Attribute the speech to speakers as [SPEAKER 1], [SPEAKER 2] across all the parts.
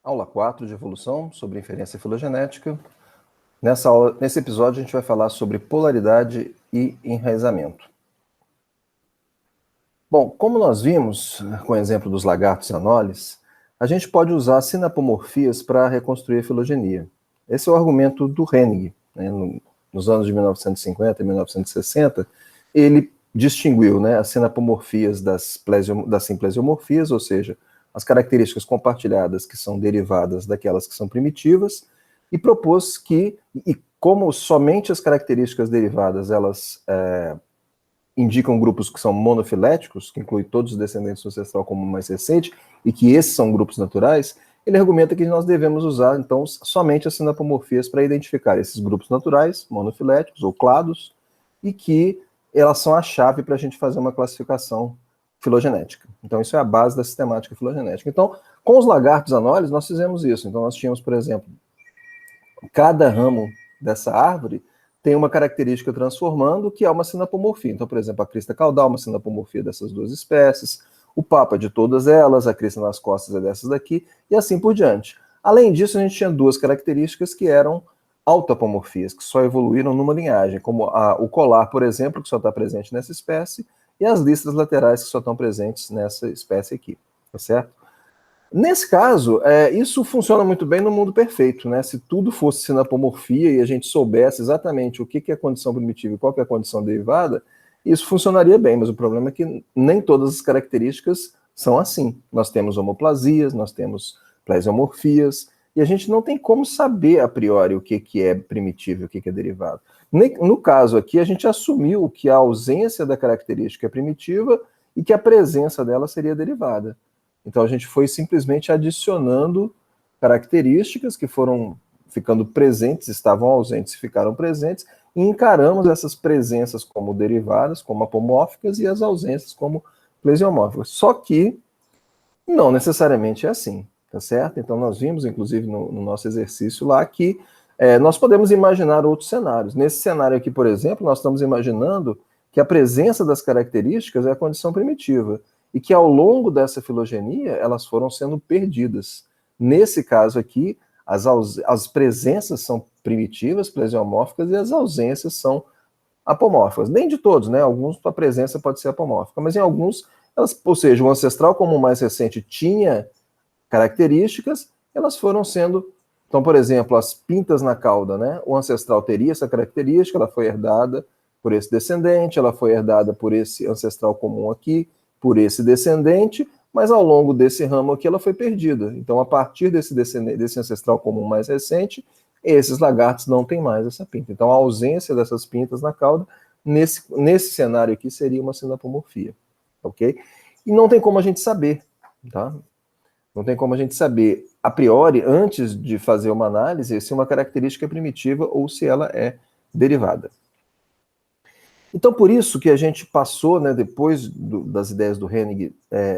[SPEAKER 1] Aula 4 de evolução sobre inferência filogenética. Nesse episódio a gente vai falar sobre polaridade e enraizamento. Bom, como nós vimos com o exemplo dos lagartos e anoles, a gente pode usar sinapomorfias para reconstruir a filogenia. Esse é o argumento do Hennig, né? Nos anos de 1950 e 1960, ele distinguiu, as sinapomorfias das simplesiomorfias, ou seja, as características compartilhadas que são derivadas daquelas que são primitivas, e propôs que, como somente as características derivadas elas indicam grupos que são monofiléticos, que inclui todos os descendentes do ancestral como mais recente, e que esses são grupos naturais, ele argumenta que nós devemos usar, então, somente as sinapomorfias para identificar esses grupos naturais, monofiléticos ou clados, e que elas são a chave para a gente fazer uma classificação filogenética. Então, isso é a base da sistemática filogenética. Então, com os lagartos anoles, nós fizemos isso. Então, nós tínhamos, por exemplo, cada ramo dessa árvore tem uma característica transformando, que é uma sinapomorfia. Então, por exemplo, a crista caudal é uma sinapomorfia dessas duas espécies, o papo é de todas elas, a crista nas costas é dessas daqui, e assim por diante. Além disso, a gente tinha duas características que eram autapomorfias, que só evoluíram numa linhagem, como o colar, por exemplo, que só está presente nessa espécie, e as listras laterais que só estão presentes nessa espécie aqui, tá certo? Nesse caso, isso funciona muito bem no mundo perfeito, né? Se tudo fosse sinapomorfia e a gente soubesse exatamente o que é a condição primitiva e qual que é a condição derivada, isso funcionaria bem, mas o problema é que nem todas as características são assim. Nós temos homoplasias, nós temos plesiomorfias, e a gente não tem como saber a priori o que é primitivo e o que é derivado. No caso aqui, a gente assumiu que a ausência da característica é primitiva e que a presença dela seria derivada. Então a gente foi simplesmente adicionando características que foram ficando presentes, estavam ausentes e ficaram presentes, e encaramos essas presenças como derivadas, como apomórficas, e as ausências como plesiomórficas. Só que não necessariamente é assim, tá certo? Então nós vimos, inclusive, no nosso exercício lá, que nós podemos imaginar outros cenários. Nesse cenário aqui, por exemplo, nós estamos imaginando que a presença das características é a condição primitiva, e que ao longo dessa filogenia elas foram sendo perdidas. Nesse caso aqui, as presenças são primitivas, plesiomórficas, e as ausências são apomórficas. Nem de todos, né? Alguns a presença pode ser apomórfica, mas em alguns, ou seja, o ancestral comum mais recente tinha características, elas foram sendo... Então, por exemplo, as pintas na cauda, né? O ancestral teria essa característica, ela foi herdada por esse descendente, ela foi herdada por esse ancestral comum aqui, por esse descendente, mas ao longo desse ramo aqui ela foi perdida. Então, a partir desse ancestral comum mais recente, esses lagartos não têm mais essa pinta. Então, a ausência dessas pintas na cauda, nesse cenário aqui, seria uma sinapomorfia, ok? E não tem como a gente saber, tá? Não tem como a gente saber, a priori, antes de fazer uma análise, se uma característica é primitiva ou se ela é derivada. Então, por isso que a gente passou, depois das ideias do Hennig,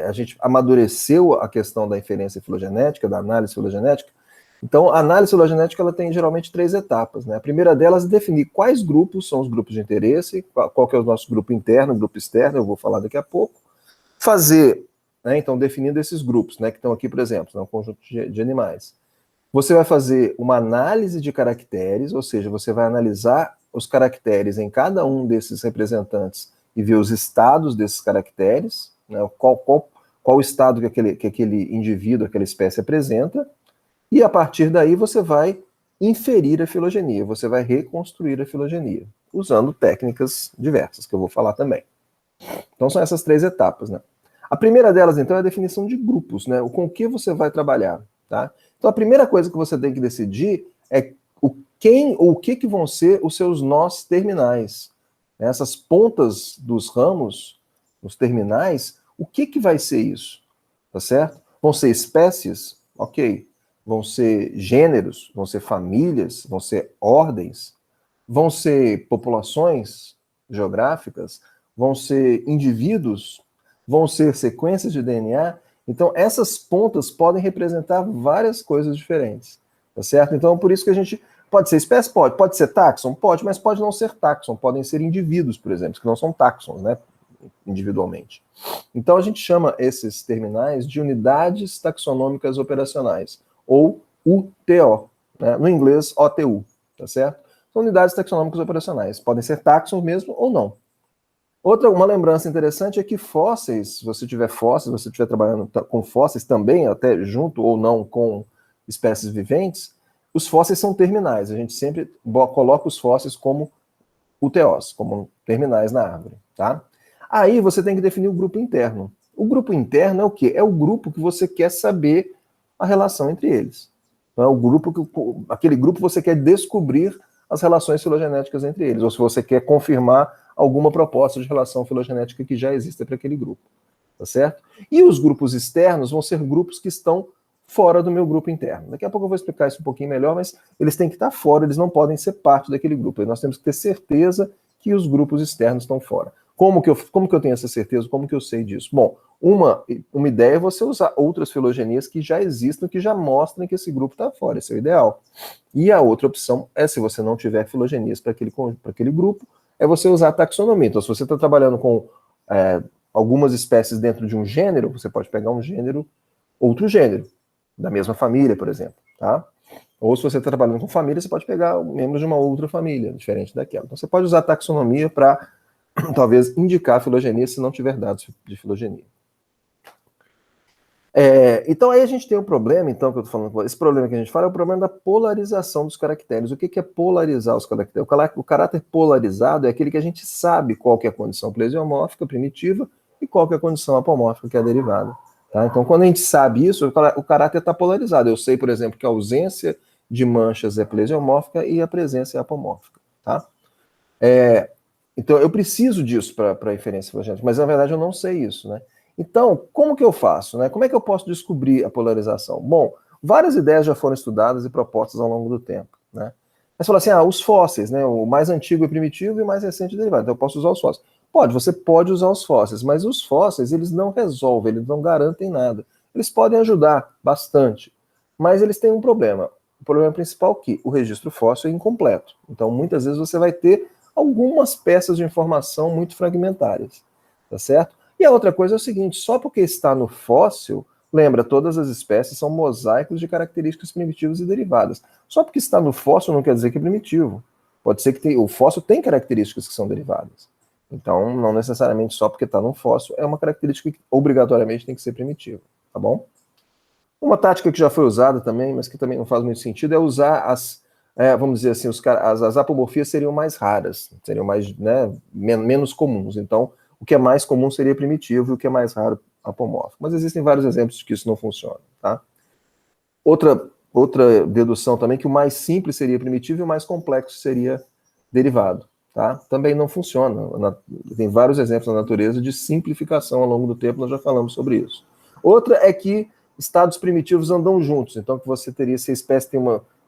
[SPEAKER 1] a gente amadureceu a questão da inferência filogenética, da análise filogenética. Então, a análise filogenética ela tem geralmente 3 etapas, né? A primeira delas é definir quais grupos são os grupos de interesse, qual que é o nosso grupo interno, grupo externo, eu vou falar daqui a pouco. Fazer, então, definindo esses grupos, que estão aqui, por exemplo, um conjunto de animais. Você vai fazer uma análise de caracteres, ou seja, você vai analisar os caracteres em cada um desses representantes e ver os estados desses caracteres, qual estado que aquele indivíduo, aquela espécie apresenta, e a partir daí você vai inferir a filogenia, você vai reconstruir a filogenia, usando técnicas diversas, que eu vou falar também. Então são essas 3 etapas, né? A primeira delas, então, é a definição de grupos, com o que você vai trabalhar, tá? Então a primeira coisa que você tem que decidir é o que vão ser os seus nós terminais. Essas pontas dos ramos, os terminais, o que vai ser isso? Tá certo? Vão ser espécies? Ok. Vão ser gêneros? Vão ser famílias? Vão ser ordens? Vão ser populações geográficas? Vão ser indivíduos? Vão ser sequências de DNA? Então, essas pontas podem representar várias coisas diferentes, tá certo? Então, por isso que a gente... Pode ser espécie? Pode ser táxon? Pode, mas pode não ser táxon. Podem ser indivíduos, por exemplo, que não são táxons, individualmente. Então, a gente chama esses terminais de unidades taxonômicas operacionais, ou UTO, né? No inglês, OTU, tá certo? São unidades taxonômicas operacionais, podem ser táxons mesmo ou não. Uma lembrança interessante é que fósseis, se você tiver fósseis, você estiver trabalhando com fósseis também, até junto ou não com espécies viventes, os fósseis são terminais. A gente sempre coloca os fósseis como UTOs, como terminais na árvore, tá? Aí você tem que definir o grupo interno. O grupo interno é o quê? É o grupo que você quer saber a relação entre eles. Então, é o grupo aquele grupo você quer descobrir as relações filogenéticas entre eles, ou se você quer confirmar alguma proposta de relação filogenética que já exista para aquele grupo, tá certo? E os grupos externos vão ser grupos que estão fora do meu grupo interno. Daqui a pouco eu vou explicar isso um pouquinho melhor, mas eles têm que estar fora, eles não podem ser parte daquele grupo. E nós temos que ter certeza que os grupos externos estão fora. Como que eu tenho essa certeza? Como que eu sei disso? Bom, uma ideia é você usar outras filogenias que já existam, que já mostrem que esse grupo está fora, esse é o ideal. E a outra opção é, se você não tiver filogenias para aquele grupo, é você usar a taxonomia. Então, se você está trabalhando com algumas espécies dentro de um gênero, você pode pegar um gênero, outro gênero, da mesma família, por exemplo, tá? Ou se você está trabalhando com família, você pode pegar membros de uma outra família, diferente daquela. Então, você pode usar a taxonomia para, talvez, indicar a filogenia se não tiver dados de filogenia. Então, aí a gente tem um problema, então, que eu estou falando, esse problema que a gente fala é o problema da polarização dos caracteres. O que é polarizar os caracteres? O caráter polarizado é aquele que a gente sabe qual que é a condição plesiomórfica primitiva e qual que é a condição apomórfica, que é a derivada. Tá? Então, quando a gente sabe isso, o caráter está polarizado. Eu sei, por exemplo, que a ausência de manchas é plesiomórfica e a presença é apomórfica. Tá? Então, eu preciso disso para a inferência filogenética, mas na verdade eu não sei isso, né? Então, como que eu faço, né? Como é que eu posso descobrir a polarização? Bom, várias ideias já foram estudadas e propostas ao longo do tempo, né? Mas fala assim, os fósseis, né? O mais antigo é primitivo e o mais recente é derivado. Então eu posso usar os fósseis. Você pode usar os fósseis, mas os fósseis, eles não resolvem, eles não garantem nada. Eles podem ajudar bastante, mas eles têm um problema. O problema principal é que o registro fóssil é incompleto. Então, muitas vezes você vai ter algumas peças de informação muito fragmentárias, tá certo? E a outra coisa é o seguinte, só porque está no fóssil, lembra, todas as espécies são mosaicos de características primitivas e derivadas. Só porque está no fóssil não quer dizer que é primitivo. Pode ser que o fóssil tem características que são derivadas. Então, não necessariamente só porque está no fóssil é uma característica que obrigatoriamente tem que ser primitiva, tá bom? Uma tática que já foi usada também, mas que também não faz muito sentido, é usar vamos dizer assim, as apomorfias seriam mais raras, seriam mais, né, menos comuns. Então, o que é mais comum seria primitivo e o que é mais raro, apomórfico. Mas existem vários exemplos de que isso não funciona, tá? Outra dedução também, que o mais simples seria primitivo e o mais complexo seria derivado, tá? Também não funciona. Tem vários exemplos na natureza de simplificação ao longo do tempo, nós já falamos sobre isso. Outra é que estados primitivos andam juntos, então que você teria, se a espécie tem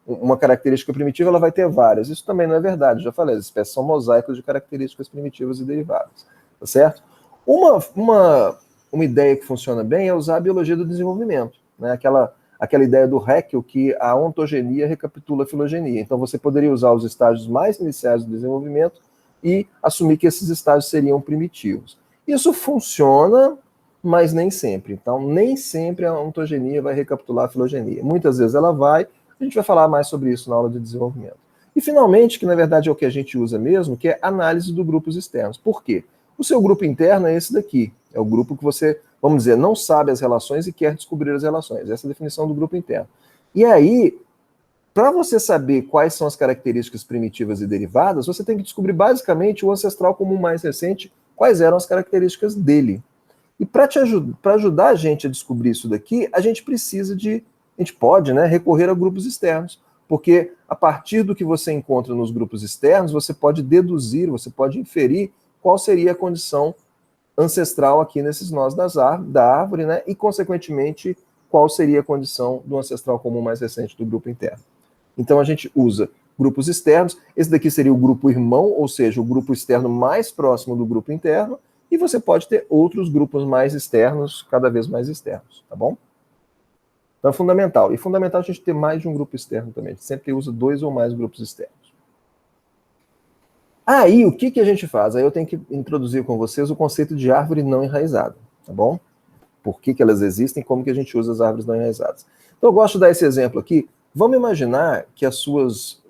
[SPEAKER 1] uma característica primitiva, ela vai ter várias. Isso também não é verdade, já falei, as espécies são mosaicos de características primitivas e derivadas, tá certo? Uma ideia que funciona bem é usar a biologia do desenvolvimento, né? Aquela ideia do Haeckel que a ontogenia recapitula a filogenia. Então você poderia usar os estágios mais iniciais do desenvolvimento e assumir que esses estágios seriam primitivos. Isso funciona, mas nem sempre. Então, nem sempre a ontogenia vai recapitular a filogenia. Muitas vezes ela vai, a gente vai falar mais sobre isso na aula de desenvolvimento. E, finalmente, que na verdade é o que a gente usa mesmo, que é análise dos grupos externos. Por quê? O seu grupo interno é esse daqui. É o grupo que você, vamos dizer, não sabe as relações e quer descobrir as relações. Essa é a definição do grupo interno. E aí, para você saber quais são as características primitivas e derivadas, você tem que descobrir basicamente o ancestral comum mais recente, quais eram as características dele. E para ajudar a gente a descobrir isso daqui, a gente pode, né, recorrer a grupos externos, porque a partir do que você encontra nos grupos externos, você pode deduzir, você pode inferir qual seria a condição ancestral aqui nesses nós da árvore, né, e consequentemente qual seria a condição do ancestral comum mais recente do grupo interno. Então a gente usa grupos externos, esse daqui seria o grupo irmão, ou seja, o grupo externo mais próximo do grupo interno, e você pode ter outros grupos mais externos, cada vez mais externos, tá bom? Então é fundamental. E fundamental a gente ter mais de um grupo externo também. A gente sempre usa 2 ou mais grupos externos. Aí, o que a gente faz? Aí eu tenho que introduzir com vocês o conceito de árvore não enraizada, tá bom? por que elas existem, como que a gente usa as árvores não enraizadas. Então eu gosto de dar esse exemplo aqui. Vamos imaginar que as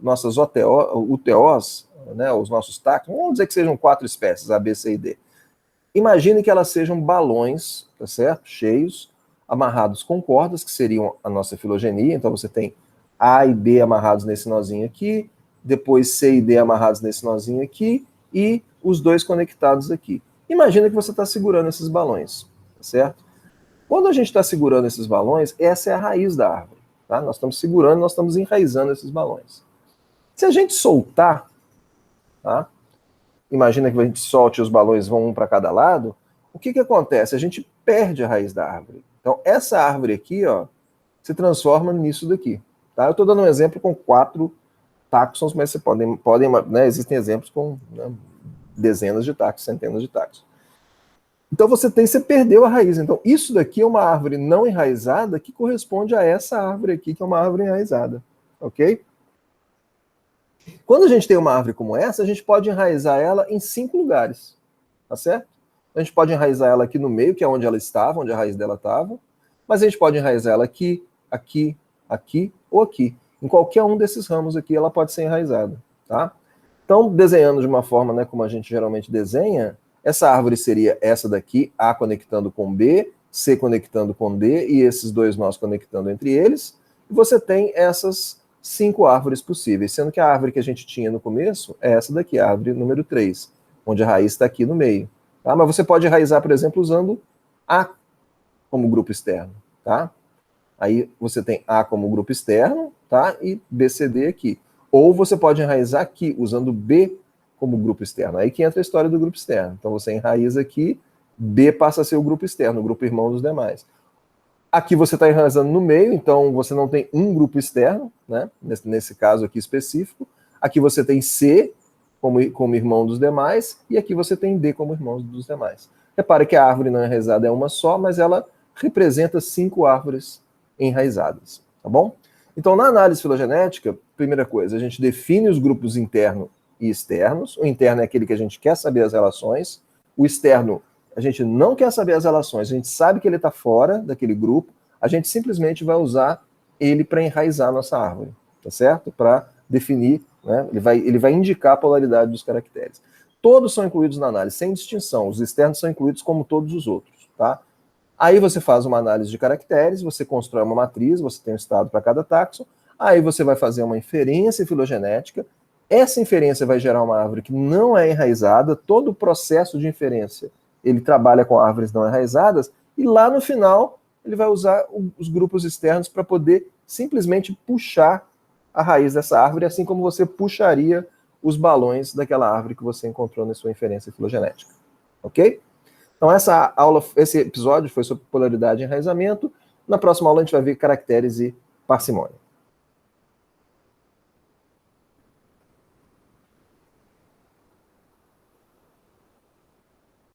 [SPEAKER 1] nossas UTOs, né, os nossos táxons, vamos dizer que sejam 4 espécies, A, B, C e D. Imagine que elas sejam balões, tá certo? Cheios, amarrados com cordas, que seriam a nossa filogenia. Então você tem A e B amarrados nesse nozinho aqui, depois C e D amarrados nesse nozinho aqui, e os dois conectados aqui. Imagina que você está segurando esses balões, tá certo? Quando a gente está segurando esses balões, essa é a raiz da árvore. Tá? Nós estamos segurando, nós estamos enraizando esses balões. Se a gente soltar, tá? Imagina que a gente solte os balões, vão um para cada lado, o que acontece? A gente perde a raiz da árvore. Então, essa árvore aqui, ó, se transforma nisso daqui. Tá? Eu estou dando um exemplo com 4 táxons, mas você podem né, existem exemplos com, né, dezenas de táxons, centenas de táxons. Então você perdeu a raiz. Então isso daqui é uma árvore não enraizada que corresponde a essa árvore aqui, que é uma árvore enraizada. Ok? Quando a gente tem uma árvore como essa, a gente pode enraizar ela em 5 lugares. Tá certo? A gente pode enraizar ela aqui no meio, que é onde ela estava, onde a raiz dela estava. Mas a gente pode enraizar ela aqui, aqui, aqui ou aqui. Em qualquer um desses ramos aqui, ela pode ser enraizada. Tá? Então, desenhando de uma forma, né, como a gente geralmente desenha, essa árvore seria essa daqui, A conectando com B, C conectando com D, e esses dois nós conectando entre eles. E você tem essas 5 árvores possíveis, sendo que a árvore que a gente tinha no começo é essa daqui, a árvore número 3, onde a raiz está aqui no meio. Tá? Mas você pode enraizar, por exemplo, usando A como grupo externo. Tá? Aí você tem A como grupo externo, tá? E B, C, D aqui. Ou você pode enraizar aqui, usando B como grupo externo. Aí que entra a história do grupo externo. Então você enraiza aqui, B passa a ser o grupo externo, o grupo irmão dos demais. Aqui você está enraizando no meio, então você não tem um grupo externo, né? Nesse caso aqui específico. Aqui você tem C como irmão dos demais, e aqui você tem D como irmão dos demais. Repare que a árvore não enraizada é uma só, mas ela representa 5 árvores enraizadas, tá bom? Então, na análise filogenética, primeira coisa, a gente define os grupos interno e externos. O interno é aquele que a gente quer saber as relações. O externo, a gente não quer saber as relações, a gente sabe que ele está fora daquele grupo, a gente simplesmente vai usar ele para enraizar a nossa árvore, tá certo? Para definir, né? Ele vai indicar a polaridade dos caracteres. Todos são incluídos na análise, sem distinção. Os externos são incluídos como todos os outros, tá? Aí você faz uma análise de caracteres, você constrói uma matriz, você tem um estado para cada táxon, aí você vai fazer uma inferência filogenética, essa inferência vai gerar uma árvore que não é enraizada, todo o processo de inferência, ele trabalha com árvores não enraizadas, e lá no final, ele vai usar os grupos externos para poder simplesmente puxar a raiz dessa árvore, assim como você puxaria os balões daquela árvore que você encontrou na sua inferência filogenética. Ok? Então esse episódio foi sobre polaridade e enraizamento. Na próxima aula a gente vai ver caracteres e parcimônia.